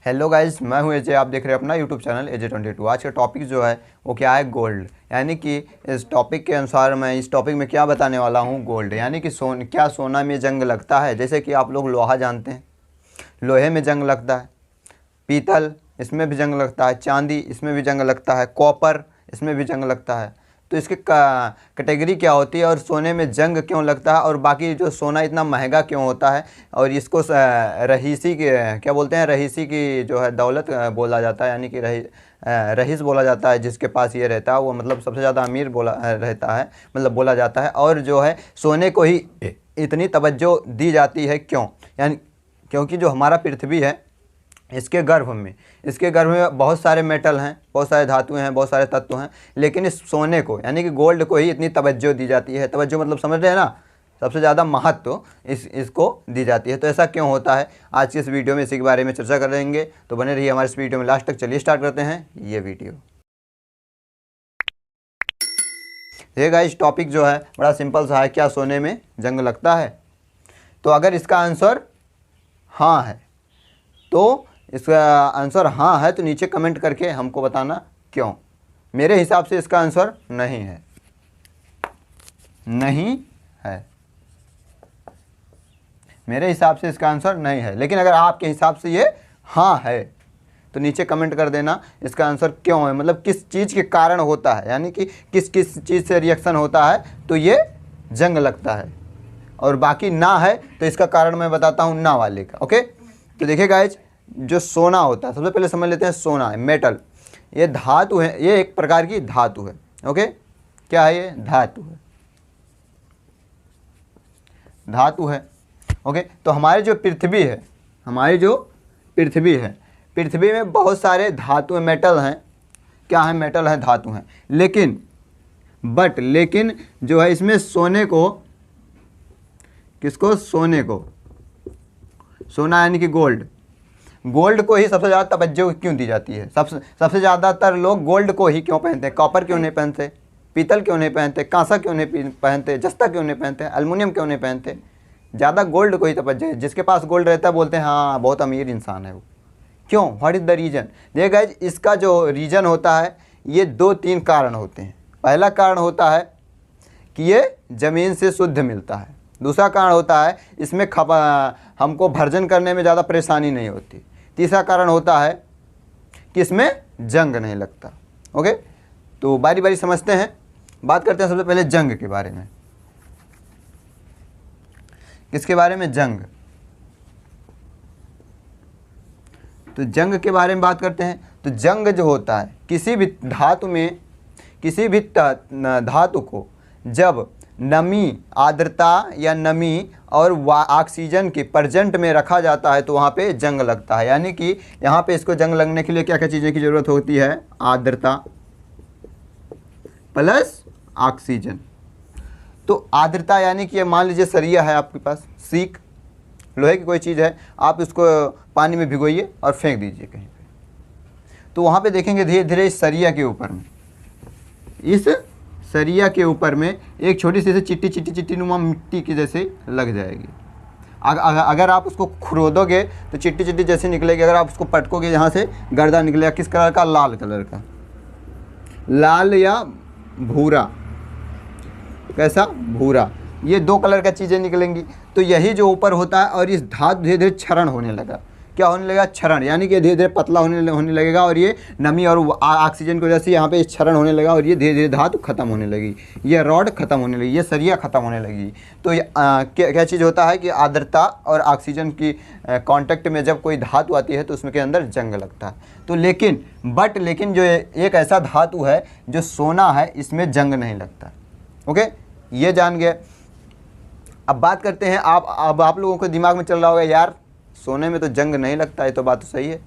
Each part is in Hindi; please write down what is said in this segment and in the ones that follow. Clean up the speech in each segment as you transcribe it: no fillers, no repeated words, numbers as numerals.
हेलो गाइस, मैं हूं एजे। आप देख रहे हैं अपना यूट्यूब चैनल AJ22। आज का टॉपिक जो है वो क्या है? गोल्ड। यानी कि इस टॉपिक के अनुसार मैं इस टॉपिक में क्या बताने वाला हूं? गोल्ड। यानी कि क्या सोना में जंग लगता है? जैसे कि आप लोग लोहा जानते हैं, लोहे में जंग लगता है, पीतल इसमें भी जंग लगता है, चांदी इसमें भी जंग लगता है, कॉपर इसमें भी जंग लगता है। तो इसकी कैटेगरी क्या होती है और सोने में जंग क्यों लगता है और बाकी जो सोना इतना महंगा क्यों होता है? और इसको रहीसी की क्या बोलते हैं? रहीसी की जो है दौलत बोला जाता है। यानी कि रहीस बोला जाता है जिसके पास ये रहता है, वो मतलब सबसे ज़्यादा अमीर रहता है, मतलब बोला जाता है। और जो है सोने को ही इतनी तवज्जो दी जाती है क्यों? यानी क्योंकि जो हमारा पृथ्वी है इसके गर्भ में बहुत सारे मेटल हैं, बहुत सारे धातुएं हैं, बहुत सारे तत्व हैं, लेकिन इस सोने को यानी कि गोल्ड को ही इतनी तवज्जो दी जाती है। तवज्जो मतलब समझ रहे हैं ना? सबसे ज़्यादा महत्व इसको दी जाती है। तो ऐसा क्यों होता है? आज की इस वीडियो में इसी के बारे में चर्चा करेंगे, तो बने रहिए हमारे इस वीडियो में लास्ट तक। चलिए स्टार्ट करते हैं ये वीडियो। ये गाइस टॉपिक जो है बड़ा सिंपल सा है। क्या सोने में जंग लगता है? तो अगर इसका आंसर हाँ है, तो इसका आंसर हाँ है तो नीचे कमेंट करके हमको बताना क्यों। मेरे हिसाब से इसका आंसर नहीं है, नहीं है। मेरे हिसाब से इसका आंसर नहीं है, लेकिन अगर आपके हिसाब से ये हाँ है तो नीचे कमेंट कर देना इसका आंसर क्यों है, मतलब किस चीज़ के कारण होता है, यानी कि किस किस चीज़ से रिएक्शन होता है तो ये जंग लगता है। और बाकी ना है तो इसका कारण मैं बताता हूँ ना वाले का। ओके, तो देखिए गाइज, जो सोना होता है सबसे पहले समझ लेते हैं। सोना है मेटल, ये धातु है, ये एक प्रकार की धातु है। ओके, क्या है ये? धातु है, धातु है। ओके, तो हमारी जो पृथ्वी है, पृथ्वी में बहुत सारे धातु मेटल हैं। क्या है? मेटल है, धातु हैं। लेकिन जो है इसमें सोने को, किसको? सोने को, सोना यानी कि गोल्ड को ही सबसे ज़्यादा तवज्जो क्यों दी जाती है? सबसे ज़्यादातर लोग गोल्ड को ही क्यों पहनते हैं? कॉपर क्यों नहीं पहनते? पीतल क्यों नहीं पहनते? कांसा क्यों नहीं पहनते? जस्ता क्यों नहीं पहनते? एल्युमिनियम क्यों नहीं पहनते? ज़्यादा गोल्ड को ही तवज्जो है। जिसके पास गोल्ड रहता है बोलते हैं हाँ बहुत अमीर इंसान है वो। क्यों? What is the reason? देखिए गाइस, इसका जो रीज़न होता है ये 2-3 कारण होते हैं। पहला कारण होता है कि ये ज़मीन से शुद्ध मिलता है। दूसरा कारण होता है इसमें हमको भर्जन करने में ज़्यादा परेशानी नहीं होती। तीसरा कारण होता है कि इसमें जंग नहीं लगता। ओके, तो बारी बारी समझते हैं। बात करते हैं सबसे पहले जंग के बारे में। किसके बारे में? जंग। तो जंग के बारे में बात करते हैं। तो जंग जो होता है किसी भी धातु में, किसी भी धातु को जब नमी, आर्द्रता या नमी और ऑक्सीजन के प्रेजेंट में रखा जाता है तो वहाँ पे जंग लगता है। यानी कि यहाँ पे इसको जंग लगने के लिए क्या क्या चीज़ें की ज़रूरत होती है? आर्द्रता प्लस ऑक्सीजन। तो आर्द्रता यानी कि मान लीजिए सरिया है आपके पास, सीक, लोहे की कोई चीज़ है, आप इसको पानी में भिगोइए और फेंक दीजिए कहीं पे, तो वहाँ पे देखेंगे धीरे धीरे इस सरिया के ऊपर में, इस सरिया के ऊपर में एक छोटी सी चिट्टी नुमा मिट्टी की जैसे लग जाएगी। अगर आप उसको खुरोदोगे तो चिट्टी जैसे निकलेगी। अगर आप उसको पटकोगे यहाँ से गर्दा निकलेगा। किस कलर का? लाल कलर का, लाल या भूरा। कैसा? भूरा। ये 2 कलर का चीज़ें निकलेंगी। तो यही जो ऊपर होता है और इस धातु धीरे धीरे क्षरण होने लगा। क्या होने लगा? क्षरण। यानी कि धीरे धीरे पतला होने लगेगा और ये नमी और ऑक्सीजन की वजह से यहाँ पे क्षरण होने लगा और ये धीरे धीरे धातु खत्म होने लगी, ये रॉड खत्म होने लगी, ये सरिया खत्म होने लगी। तो क्या चीज़ होता है कि आर्द्रता और ऑक्सीजन की कांटेक्ट में जब कोई धातु आती है तो उसमें के अंदर जंग लगता है। तो लेकिन जो एक ऐसा धातु है जो सोना है, इसमें जंग नहीं लगता। ओके, ये जान गए। अब बात करते हैं, अब आप लोगों के दिमाग में चल रहा होगा यार सोने में तो जंग नहीं लगता है, तो बात तो सही है,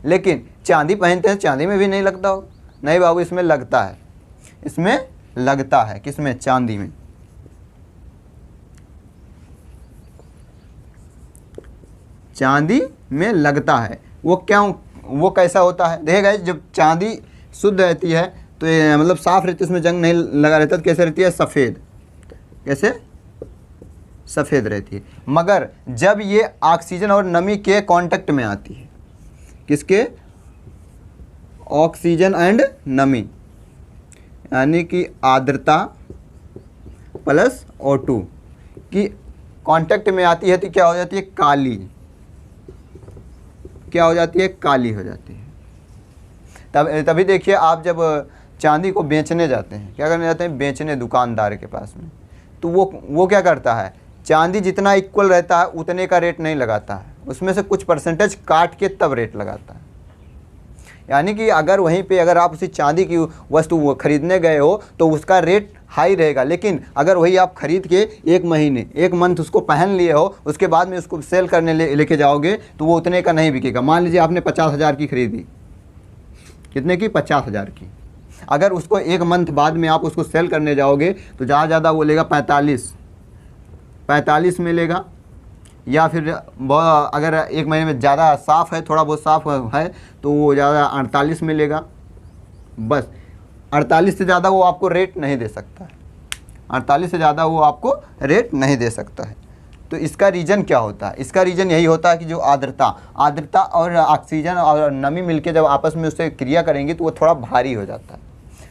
लेकिन चांदी पहनते हैं, चांदी में भी नहीं लगता हो। नहीं बाबू, इसमें लगता है, इसमें लगता है। किसमें? चांदी में। चांदी में लगता है। वो क्यों? वो कैसा होता है? देखिएगा, जब चांदी शुद्ध रहती है तो मतलब साफ रहती है, उसमें जंग नहीं लगा रहता, तो कैसे रहती है? सफ़ेद। कैसे? सफ़ेद रहती है। मगर जब ये ऑक्सीजन और नमी के कांटेक्ट में आती है, किसके? ऑक्सीजन एंड नमी, यानी कि आर्द्रता प्लस O2 की कांटेक्ट में आती है तो क्या हो जाती है? काली। क्या हो जाती है? काली हो जाती है। तभी देखिए, आप जब चांदी को बेचने जाते हैं, क्या करने जाते हैं? बेचने दुकानदार के पास में, तो वो क्या करता है? चांदी जितना इक्वल रहता है उतने का रेट नहीं लगाता है, उसमें से कुछ परसेंटेज काट के तब रेट लगाता है। यानी कि अगर वहीं पे अगर आप उसी चांदी की वस्तु खरीदने गए हो तो उसका रेट हाई रहेगा, लेकिन अगर वही आप खरीद के 1 मंथ उसको पहन लिए हो, उसके बाद में उसको सेल करने लेके जाओगे तो वो उतने का नहीं बिकेगा। मान लीजिए आपने 50,000 की खरीदी, कितने की? 50,000 की। अगर उसको 1 मंथ बाद में आप उसको सेल करने जाओगे तो ज़्यादा वो लेगा 45 में लेगा, या फिर अगर 1 महीने में ज़्यादा साफ़ है, थोड़ा बहुत साफ़ है तो वो ज़्यादा 48 में लेगा। बस 48 से ज़्यादा वो आपको रेट नहीं दे सकता है, 48 से ज़्यादा वो आपको रेट नहीं दे सकता है। तो इसका रीज़न क्या होता है? इसका रीज़न यही होता है कि जो आर्द्रता और ऑक्सीजन और नमी मिलके जब आपस में उससे क्रिया करेंगी तो वो थोड़ा भारी हो जाता है,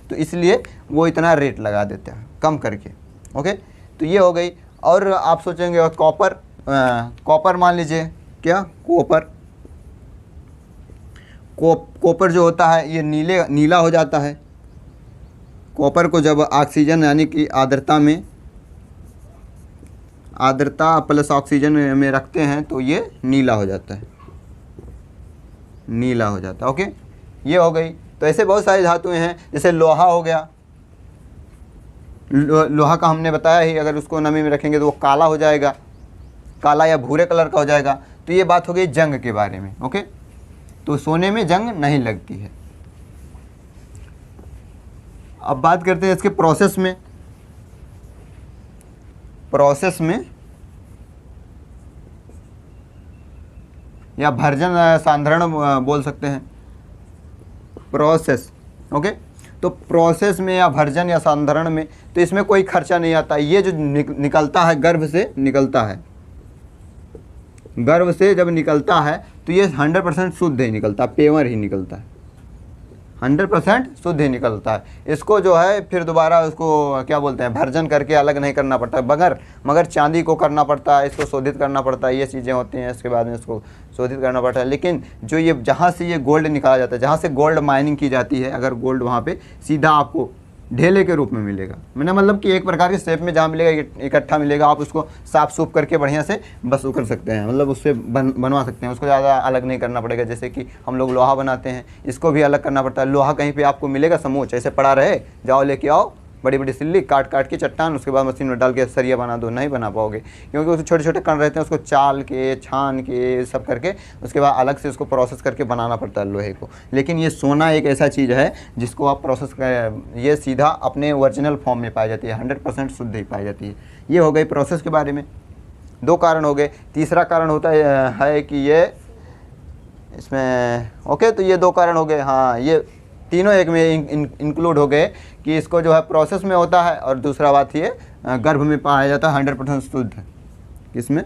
तो इसलिए वो इतना रेट लगा देते हैं कम करके। ओके, तो ये हो गई। और आप सोचेंगे और कॉपर मान लीजिए, क्या? कॉपर जो होता है ये नीला हो जाता है। कॉपर को जब ऑक्सीजन यानी कि आर्द्रता प्लस ऑक्सीजन में रखते हैं तो ये नीला हो जाता है, ओके, ये हो गई। तो ऐसे बहुत सारी धातुएं हैं, जैसे लोहा हो गया। लोहा का हमने बताया ही, अगर उसको नमी में रखेंगे तो वो काला हो जाएगा, काला या भूरे कलर का हो जाएगा। तो ये बात हो गई जंग के बारे में। ओके, तो सोने में जंग नहीं लगती है। अब बात करते हैं इसके प्रोसेस में या भर्जन सांधरण बोल सकते हैं, प्रोसेस। ओके, तो प्रोसेस में या भर्जन या सांधरण में तो इसमें कोई खर्चा नहीं आता। ये जो निकलता है गर्भ से निकलता है, गर्भ से जब निकलता है तो ये 100% शुद्ध ही निकलता है, पेवर ही निकलता है, 100% शुद्ध ही निकलता है। इसको जो है फिर दोबारा उसको क्या बोलते हैं, भर्जन करके अलग नहीं करना पड़ता, मगर चांदी को करना पड़ता है, इसको शोधित करना पड़ता है, ये चीज़ें होती हैं। इसके बाद में इसको शोधित करना पड़ता है। लेकिन जो ये जहाँ से ये गोल्ड निकाला जाता है, जहाँ से गोल्ड माइनिंग की जाती है, अगर गोल्ड वहाँ पे सीधा आपको ढेले के रूप में मिलेगा, मैंने मतलब कि एक प्रकार के शेप में जहाँ मिलेगा इकट्ठा मिलेगा, आप उसको साफ सूफ करके बढ़िया से बस वो कर सकते हैं, मतलब उससे बनवा सकते हैं। उसको ज़्यादा अलग नहीं करना पड़ेगा। जैसे कि हम लोग लोहा बनाते हैं, इसको भी अलग करना पड़ता है। लोहा कहीं पे आपको मिलेगा समूच ऐसे पड़ा रहे, जाओ लेके आओ बड़ी बड़ी सिल्ली काट के चट्टान, उसके बाद मशीन में डाल के सरिया बना दो, नहीं बना पाओगे, क्योंकि उसके छोटे छोटे कण रहते हैं। उसको चाल के छान के सब करके उसके बाद अलग से उसको प्रोसेस करके बनाना पड़ता है लोहे को। लेकिन ये सोना एक ऐसा चीज़ है जिसको आप प्रोसेस कर, ये सीधा अपने ओरिजिनल फॉर्म में पाई जाती है, 100% शुद्ध ही पाई जाती है। ये हो गई प्रोसेस के बारे में, 2 कारण हो गए। तीसरा कारण होता है कि ये इसमें ओके, तो ये 2 कारण हो गए। हाँ, ये तीनों एक में इंक्लूड हो गए कि इसको जो है प्रोसेस में होता है, और दूसरा बात ये गर्भ में पाया जाता है 100% शुद्ध। किसमें?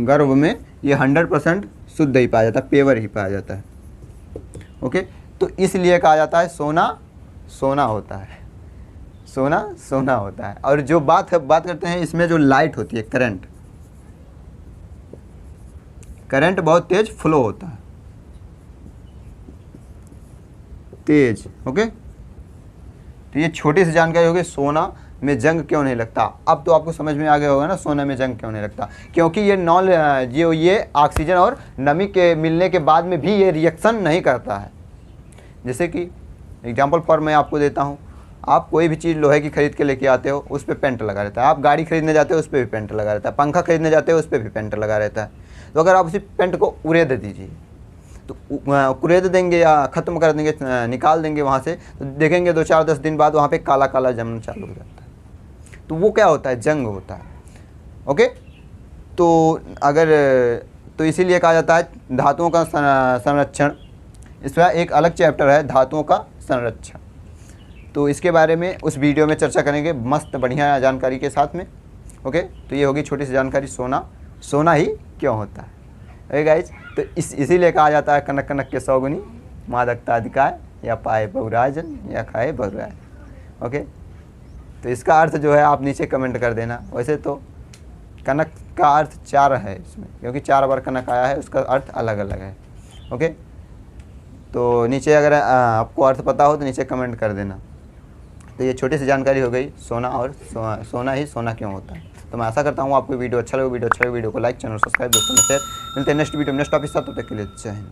गर्भ में ये 100% शुद्ध ही पाया जाता है, पेवर ही पाया जाता है। ओके, तो इसलिए कहा जाता है सोना सोना होता है, सोना होता है। और जो बात करते हैं इसमें जो लाइट होती है, करंट बहुत तेज फ्लो होता है, तेज। ओके, तो ये छोटी सी जानकारी होगी, सोना में जंग क्यों नहीं लगता। अब तो आपको समझ में आ गया होगा ना सोने में जंग क्यों नहीं लगता, क्योंकि ये ऑक्सीजन और नमी के मिलने के बाद में भी ये रिएक्शन नहीं करता है। जैसे कि एग्जांपल फॉर मैं आपको देता हूँ, आप कोई भी चीज़ लोहे की खरीद के लेके आते हो, उस पर पेंट लगा रहता है। आप गाड़ी खरीदने जाते हो, उस पर भी पेंट लगा रहता है। पंखा खरीदने जाते हो, उस पर भी पेंट लगा रहता है। तो अगर आप उसी पेंट को उड़ेद दीजिए, तो उड़ेद देंगे या ख़त्म कर देंगे, निकाल देंगे वहाँ से, तो देखेंगे 2-4-10 दिन बाद वहाँ पे काला काला जमना चालू हो जाता है। तो वो क्या होता है? जंग होता है। ओके, तो इसीलिए कहा जाता है धातुओं का संरक्षण। इसका एक अलग चैप्टर है, धातुओं का संरक्षण। तो इसके बारे में उस वीडियो में चर्चा करेंगे, मस्त बढ़िया जानकारी के साथ में। ओके, तो ये होगी छोटी सी जानकारी सोना, सोना ही क्यों होता है। ओके गाइज, तो इसीलिए कहा जाता है कनक कनक के 100 गुनी, मादकता अधिकाय, या पाए बहुराजन या खाए बहुराय। ओके, तो इसका अर्थ जो है आप नीचे कमेंट कर देना। वैसे तो कनक का अर्थ 4 है इसमें, क्योंकि 4 बार कनक आया है, उसका अर्थ अलग अलग है। ओके, तो नीचे अगर आपको अर्थ पता हो तो नीचे कमेंट कर देना। तो ये छोटी सी जानकारी हो गई सोना, और सोना ही सोना क्यों होता है। तो मैं आशा करता हूँ आपको वीडियो अच्छा लगे। वीडियो को लाइक, चैनल सब्सक्राइब, दोस्तों में शेयर। मिलते हैं नेक्स्ट वीडियो नेक्स्ट टॉपिक साथ, तब तक के लिए जय हिंद।